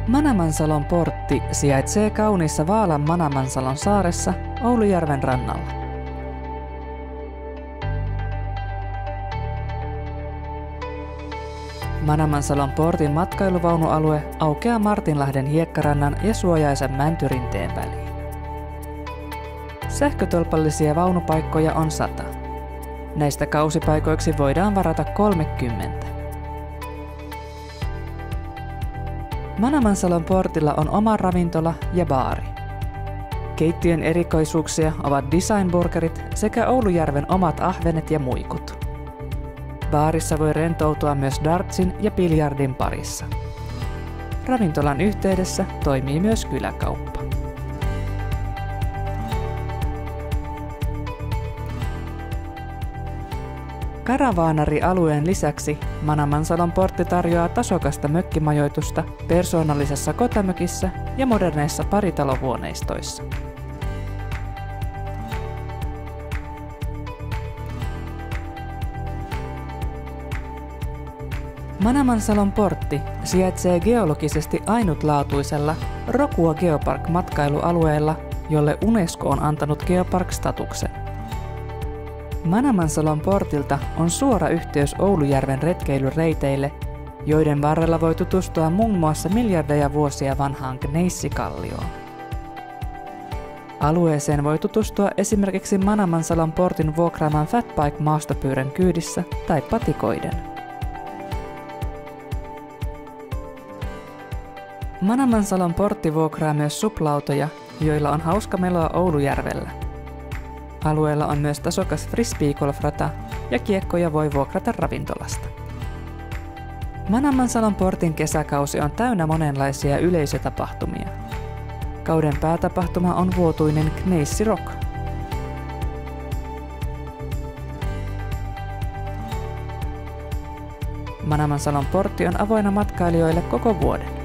Manamansalon portti sijaitsee kauniissa Vaalan Manamansalon saaressa Oulujärven rannalla. Manamansalon portin matkailuvaunualue aukeaa Martinlahden hiekkarannan ja Suojaisen mäntyrinteen väliin. Sähkötolpallisia vaunupaikkoja on 100. Näistä kausipaikoiksi voidaan varata 30. Manamansalon portilla on oma ravintola ja baari. Keittiön erikoisuuksia ovat designburgerit sekä Oulujärven omat ahvenet ja muikut. Baarissa voi rentoutua myös dartsin ja biljardin parissa. Ravintolan yhteydessä toimii myös kyläkauppa. Karavaanari-alueen lisäksi Manamansalon portti tarjoaa tasokasta mökkimajoitusta persoonallisessa kotamökissä ja moderneissa paritalohuoneistoissa. Manamansalon portti sijaitsee geologisesti ainutlaatuisella Rokua Geopark-matkailualueella, jolle UNESCO on antanut Geopark-statuksen. Manamansalon portilta on suora yhteys Oulujärven retkeilyreiteille, joiden varrella voi tutustua muun muassa miljardeja vuosia vanhaan Gneissikallioon. Alueeseen voi tutustua esimerkiksi Manamansalon portin vuokraaman fatbike-maastopyörän kyydissä tai patikoiden. Manamansalon portti vuokraa myös suplautoja, joilla on hauska meloa Oulujärvellä. Alueella on myös tasokas frisbeegolf-rata ja kiekkoja voi vuokrata ravintolasta. Manamansalon portin kesäkausi on täynnä monenlaisia yleisötapahtumia. Kauden päätapahtuma on vuotuinen Gneissi Rock. Manamansalon portti on avoinna matkailijoille koko vuoden.